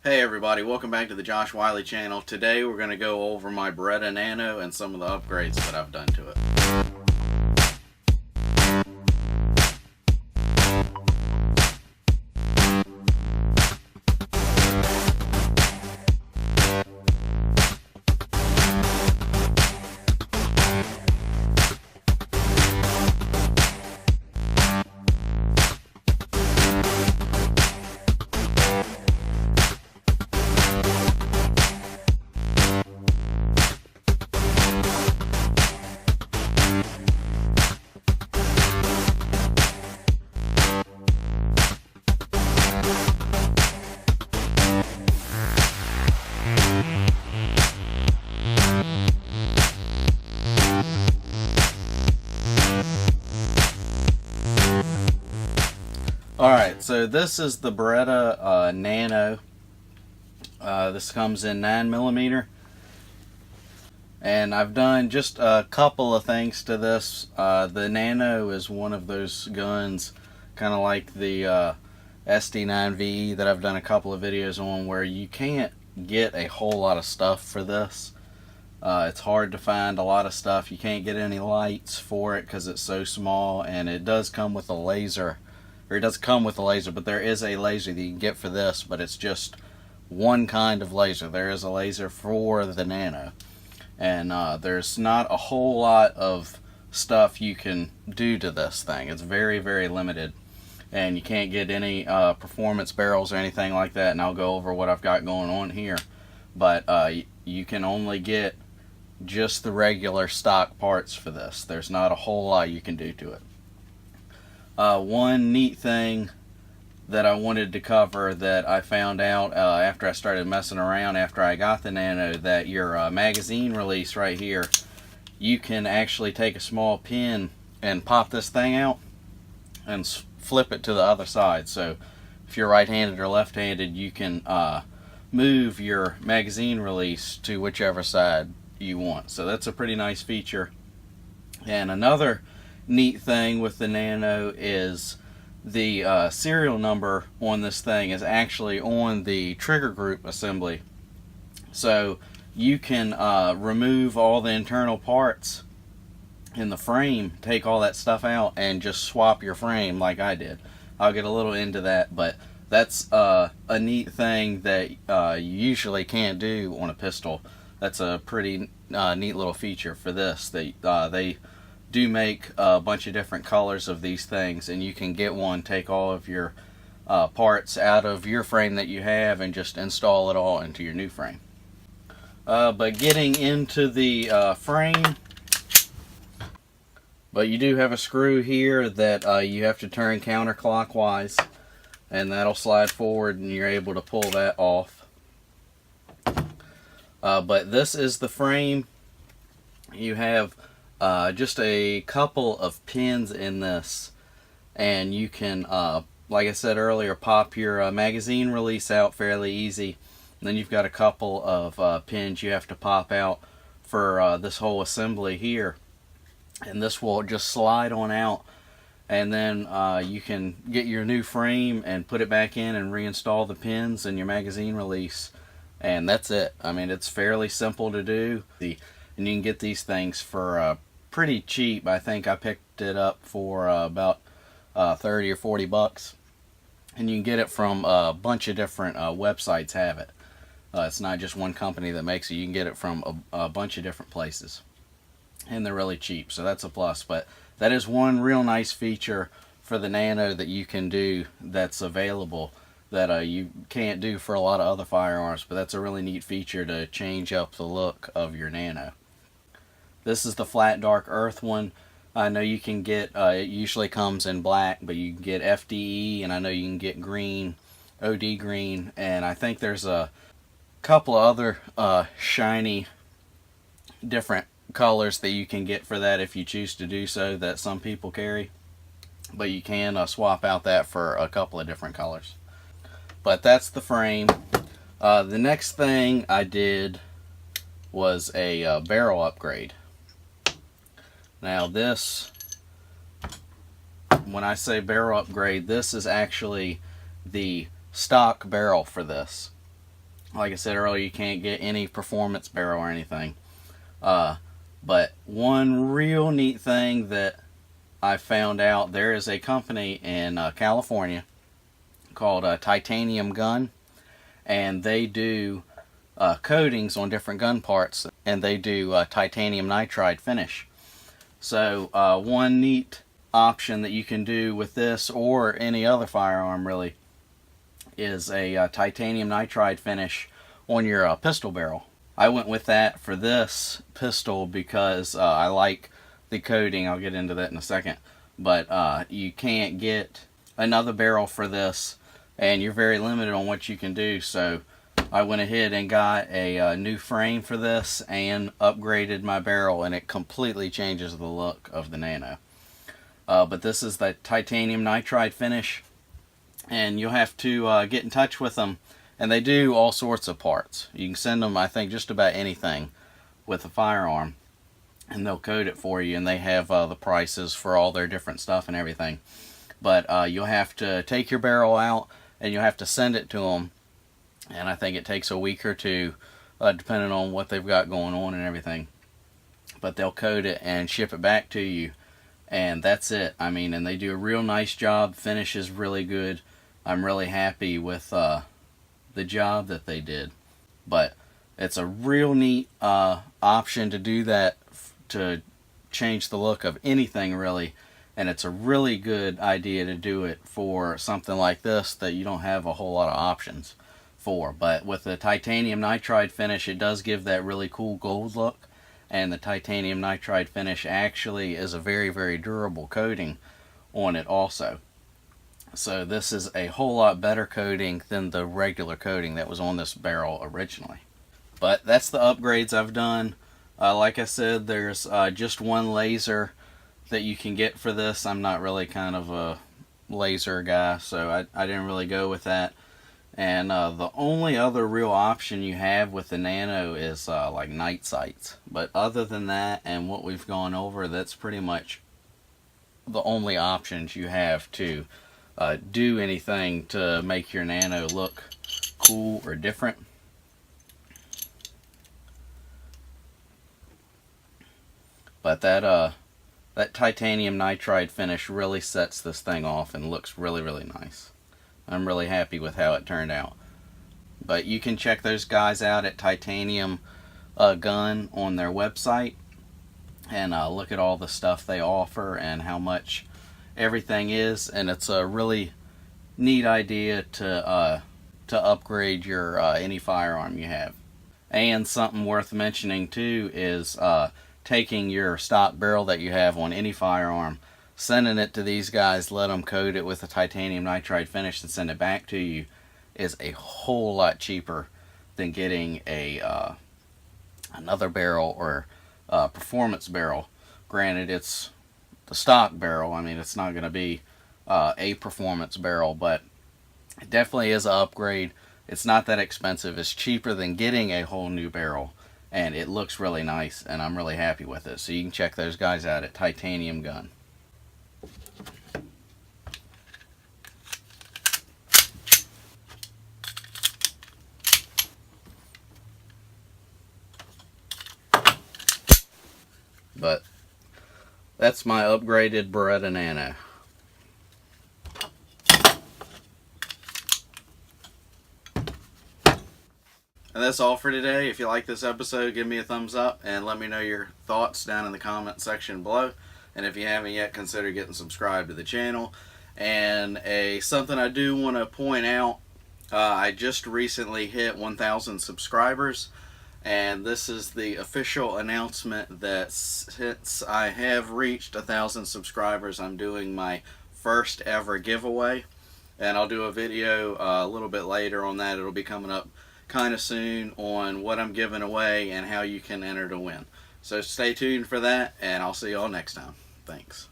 Hey everybody, welcome back to the Josh Wiley channel. Today we're going to go over my Beretta Nano and some of the upgrades that I've done to it. Alright, so this is the Beretta Nano. This comes in 9mm. And I've done just a couple of things to this. The Nano is one of those guns, kind of like the SD9VE that I've done a couple of videos on, where you can't get a whole lot of stuff for this. It's hard to find a lot of stuff. You can't get any lights for it because it's so small, and it does come with a laser. Or it does come with a laser, but there is a laser that you can get for this, but it's just one kind of laser. There is a laser for the Nano, and there's not a whole lot of stuff you can do to this thing. It's very, very limited, and you can't get any performance barrels or anything like that, and I'll go over what I've got going on here. But you can only get just the regular stock parts for this. There's not a whole lot you can do to it. One neat thing that I wanted to cover that I found out after I started messing around after I got the Nano, that your magazine release right here, you can actually take a small pin and pop this thing out and flip it to the other side. So if you're right-handed or left-handed, you can move your magazine release to whichever side you want. So that's a pretty nice feature. And another neat thing with the Nano is the serial number on this thing is actually on the trigger group assembly. So you can remove all the internal parts in the frame, take all that stuff out, and just swap your frame like I did. I'll get a little into that, but that's a neat thing that you usually can't do on a pistol. That's a pretty neat little feature for this. They do make a bunch of different colors of these things, and you can get one, take all of your parts out of your frame that you have and just install it all into your new frame. But getting into the frame, but you do have a screw here that you have to turn counterclockwise, and that'll slide forward and you're able to pull that off. But this is the frame. You have just a couple of pins in this, and you can, like I said earlier, pop your magazine release out fairly easy. And then you've got a couple of pins you have to pop out for this whole assembly here, and this will just slide on out, and then you can get your new frame and put it back in and reinstall the pins and your magazine release, and that's it. I mean, it's fairly simple to do, and you can get these things for pretty cheap. I think I picked it up for about 30 or 40 bucks, and you can get it from a bunch of different websites have it. It's not just one company that makes it. You can get it from a bunch of different places, and they're really cheap, so that's a plus. But that is one real nice feature for the Nano that you can do that's available that you can't do for a lot of other firearms, but that's a really neat feature to change up the look of your Nano. This is the flat dark earth one. I know you can get, it usually comes in black, but you can get FDE, and I know you can get green, OD green, and I think there's a couple of other shiny different colors that you can get for that if you choose to do so, that some people carry. But you can swap out that for a couple of different colors. But that's the frame. The next thing I did was a barrel upgrade. Now this, when I say barrel upgrade, this is actually the stock barrel for this. Like I said earlier, you can't get any performance barrel or anything. But one real neat thing that I found out, there is a company in California called Titanium Gun, and they do coatings on different gun parts, and they do titanium nitride finish. So one neat option that you can do with this or any other firearm really is a titanium nitride finish on your pistol barrel. I went with that for this pistol because I like the coating. I'll get into that in a second. But you can't get another barrel for this, and you're very limited on what you can do. So I went ahead and got a new frame for this and upgraded my barrel, and it completely changes the look of the Nano. But this is the titanium nitride finish, and you'll have to get in touch with them. And they do all sorts of parts. You can send them, I think, just about anything with a firearm, and they'll coat it for you, and they have the prices for all their different stuff and everything. But you'll have to take your barrel out, and you'll have to send it to them, and I think it takes a week or two, depending on what they've got going on and everything. But they'll coat it and ship it back to you, and that's it. I mean, and they do a real nice job. Finish is really good. I'm really happy with the job that they did. But it's a real neat option to do that, to change the look of anything really, and it's a really good idea to do it for something like this that you don't have a whole lot of options for. But with the titanium nitride finish, it does give that really cool gold look, and the titanium nitride finish actually is a very, very durable coating on it also. So this is a whole lot better coating than the regular coating that was on this barrel originally. But that's the upgrades I've done. Like I said, there's just one laser that you can get for this. I'm not really kind of a laser guy, so I didn't really go with that. And the only other real option you have with the Nano is like night sights. But other than that and what we've gone over, that's pretty much the only options you have to do anything to make your Nano look cool or different. But that titanium nitride finish really sets this thing off and looks really, really nice. I'm really happy with how it turned out. But you can check those guys out at Titanium Gun on their website, and look at all the stuff they offer and how much everything is. And it's a really neat idea to upgrade your any firearm you have. And something worth mentioning too is taking your stock barrel that you have on any firearm, sending it to these guys, let them coat it with a titanium nitride finish and send it back to you, is a whole lot cheaper than getting a another barrel or performance barrel. Granted, it's the stock barrel. I mean, it's not going to be a performance barrel, but it definitely is an upgrade. It's not that expensive. It's cheaper than getting a whole new barrel, and it looks really nice, and I'm really happy with it. So you can check those guys out at Titanium Gun. But that's my upgraded Beretta Nano. And that's all for today. If you like this episode, give me a thumbs up and let me know your thoughts down in the comment section below. And if you haven't yet, consider getting subscribed to the channel. And something I do want to point out, I just recently hit 1,000 subscribers. And this is the official announcement that since I have reached 1,000 subscribers, I'm doing my first ever giveaway. And I'll do a video a little bit later on that. It'll be coming up kind of soon on what I'm giving away and how you can enter to win. So stay tuned for that, and I'll see y'all next time. Thanks.